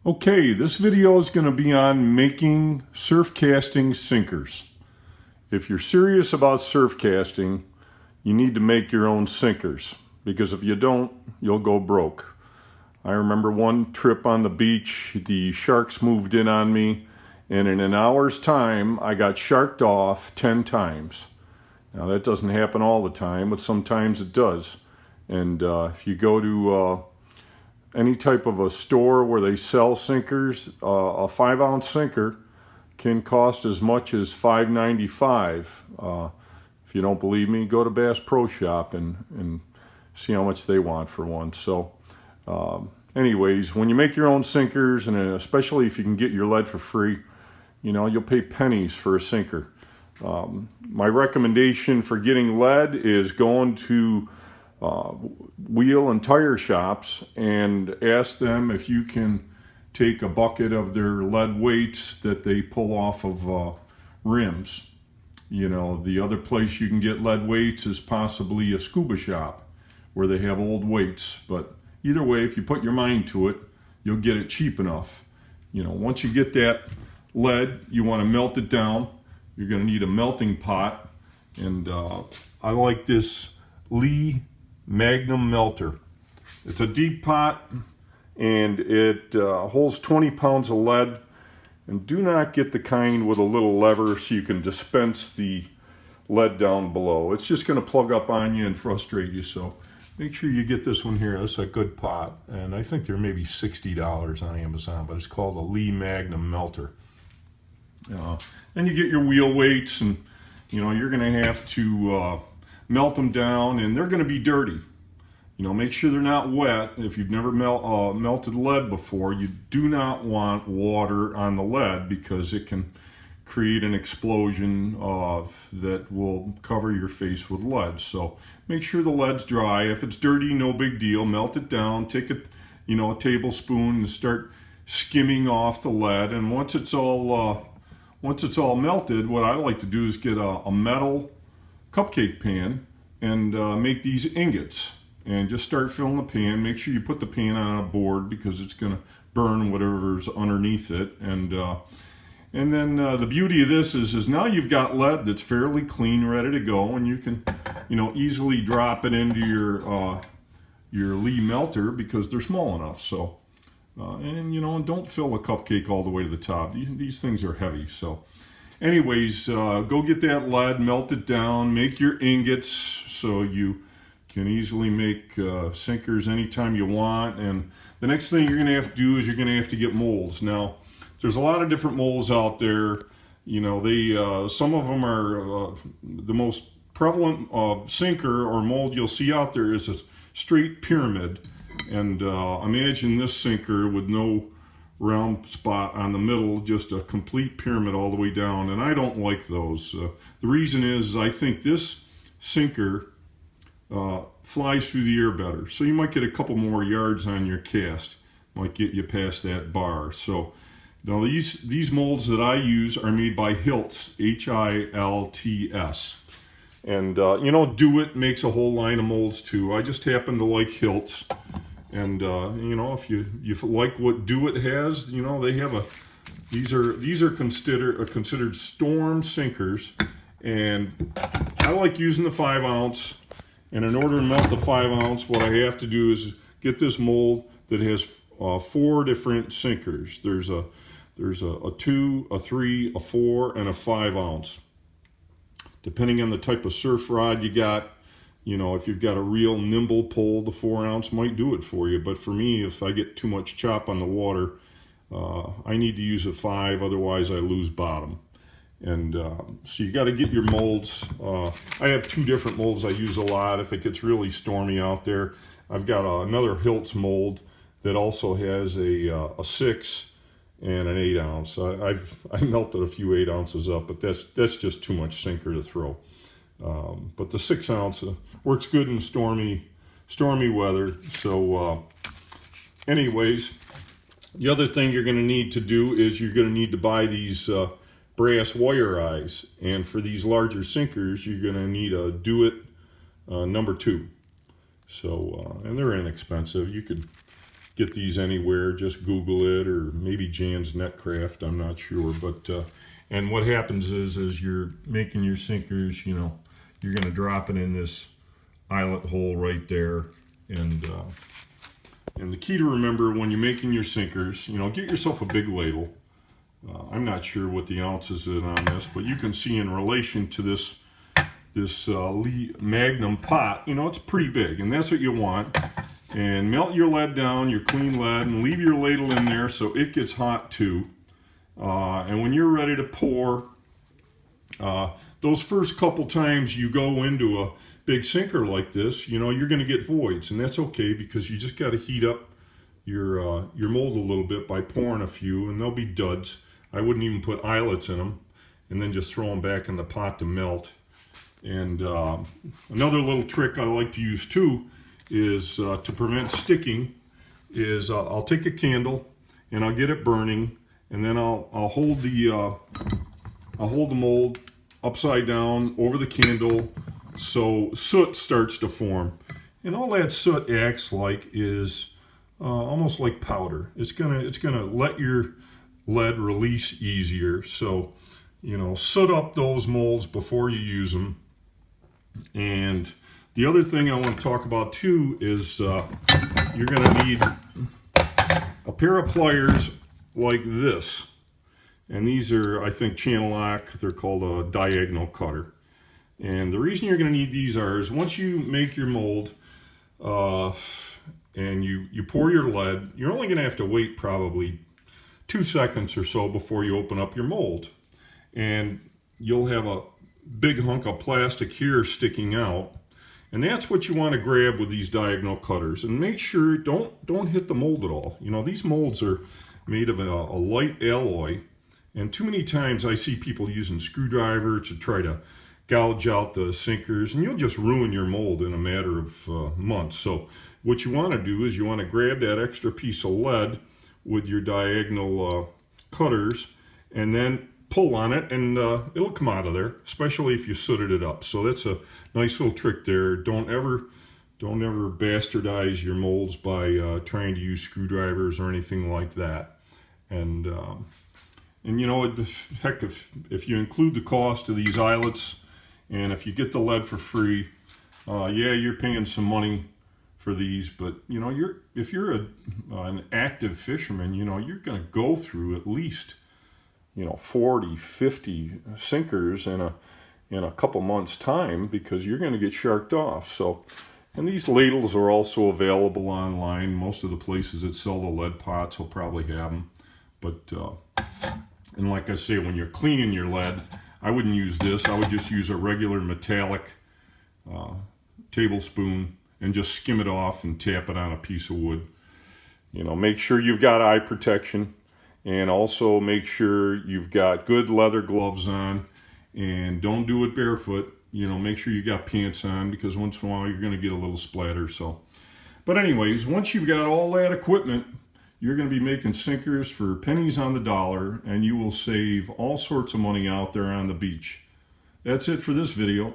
Okay, this video is going to be on making surf casting sinkers. If you're serious about surf casting, you need to make your own sinkers, because if you don't, you'll go broke. I remember one trip on the beach, the sharks moved in on me, and in an hour's time, I got sharked off 10 times. Now that doesn't happen all the time, but sometimes it does. And if you go to any type of a store where they sell sinkers, a 5-ounce sinker can cost as much as $5.95. If you don't believe me, go to Bass Pro Shop and see how much they want for one. So anyways, when you make your own sinkers, and especially if you can get your lead for free, you know, you'll pay pennies for a sinker. My recommendation for getting lead is going to wheel and tire shops and ask them if you can take a bucket of their lead weights that they pull off of rims. You know, the other place you can get lead weights is possibly a scuba shop where they have old weights. But either way, if you put your mind to it, you'll get it cheap enough. You know, once you get that lead, you want to melt it down. You're going to need a melting pot, and I like this Lee Magnum Melter. It's a deep pot, and it holds 20 pounds of lead. And do not get the kind with a little lever so you can dispense the lead down below. It's just going to plug up on you and frustrate you. So make sure you get this one here. It's a good pot, and I think they're maybe $60 on Amazon, but it's called a Lee Magnum Melter. Then you get your wheel weights, and you know you're going to have to melt them down, and they're going to be dirty. You know, make sure they're not wet. If you've never melted lead before, you do not want water on the lead, because it can create an explosion that will cover your face with lead. So make sure the lead's dry. If it's dirty, no big deal. Melt it down. Take a tablespoon and start skimming off the lead. And once it's all melted, what I like to do is get a metal cupcake pan and make these ingots. And just start filling the pan. Make sure you put the pan on a board, because it's going to burn whatever's underneath it. And then the beauty of this is now you've got lead that's fairly clean, ready to go, and you can, you know, easily drop it into your Lee melter, because they're small enough. So, and you know, and don't fill a cupcake all the way to the top. These things are heavy. So, anyways, go get that lead, melt it down, make your ingots so you can easily make sinkers anytime you want. And the next thing you're going to have to do is you're going to have to get molds. Now, there's a lot of different molds out there. You know, some of them are the most prevalent sinker or mold you'll see out there is a straight pyramid. And imagine this sinker with no round spot on the middle, just a complete pyramid all the way down. And I don't like those. The reason is I think this sinker flies through the air better. So you might get a couple more yards on your cast, might get you past that bar. So now these molds that I use are made by Hilts, Hilts. And you know, Do It makes a whole line of molds too. I just happen to like Hilts. And you know, if you like what Do It has, you know, they have these are considered storm sinkers. And I like using the 5-ounce. And in order to melt the 5-ounce, what I have to do is get this mold that has 4 different sinkers. There's a 2, a 3, a 4, and a 5-ounce. Depending on the type of surf rod you got, you know, if you've got a real nimble pull, the 4-ounce might do it for you. But for me, if I get too much chop on the water, I need to use a 5, otherwise I lose bottom. And so you got to get your molds. I have 2 different molds I use a lot if it gets really stormy out there. I've got another Hilts mold that also has a 6 and an 8-ounce. I've melted a few 8 ounces up, but that's just too much sinker to throw. But the 6-ounce works good in stormy weather. So anyways, the other thing you're going to need to do is you're going to need to buy these brass wire eyes, and for these larger sinkers you're going to need a Do It number 2. So and they're inexpensive. You could get these anywhere. Just Google it, or maybe Jan's Netcraft, I'm not sure. But and what happens is, as you're making your sinkers, you know, you're going to drop it in this eyelet hole right there. And the key to remember when you're making your sinkers, you know, get yourself a big ladle. I'm not sure what the ounces is on this, but you can see in relation to this Magnum pot, you know, it's pretty big, and that's what you want. And melt your lead down, your clean lead, and leave your ladle in there so it gets hot too. And when you're ready to pour, those first couple times you go into a big sinker like this, you know, you're going to get voids, and that's okay, because you just got to heat up your mold a little bit by pouring a few, and they'll be duds. I wouldn't even put eyelets in them, and then just throw them back in the pot to melt. And another little trick I like to use too is to prevent sticking. Is I'll take a candle and I'll get it burning, and then I'll hold the mold upside down over the candle so soot starts to form. And all that soot acts like is almost like powder. It's gonna let your lead release easier. So, you know, soot up those molds before you use them. And the other thing I want to talk about too is you're gonna need a pair of pliers like this. And these are, I think, channel lock. They're called a diagonal cutter. And the reason you're going to need these is once you make your mold and you pour your lead, you're only going to have to wait probably 2 seconds or so before you open up your mold. And you'll have a big hunk of plastic here sticking out. And that's what you want to grab with these diagonal cutters. And make sure don't hit the mold at all. You know, these molds are made of a light alloy. And too many times I see people using screwdriver to try to gouge out the sinkers, and you'll just ruin your mold in a matter of months. So what you want to do is you want to grab that extra piece of lead with your diagonal cutters, and then pull on it, and it'll come out of there, especially if you sooted it up. So that's a nice little trick there. Don't ever bastardize your molds by trying to use screwdrivers or anything like that. And you know, heck, if you include the cost of these eyelets, and if you get the lead for free, yeah, you're paying some money for these, but you know, if you're an active fisherman, you know, you're going to go through at least, you know, 40, 50 sinkers in a couple months' time, because you're going to get sharked off. So, and these ladles are also available online. Most of the places that sell the lead pots will probably have them. But and like I say, when you're cleaning your lead, I wouldn't use this. I would just use a regular metallic tablespoon and just skim it off and tap it on a piece of wood. You know, make sure you've got eye protection, and also make sure you've got good leather gloves on, and don't do it barefoot. You know, make sure you got pants on, because once in a while you're going to get a little splatter. So, but anyways, once you've got all that equipment, you're going to be making sinkers for pennies on the dollar, and you will save all sorts of money out there on the beach. That's it for this video.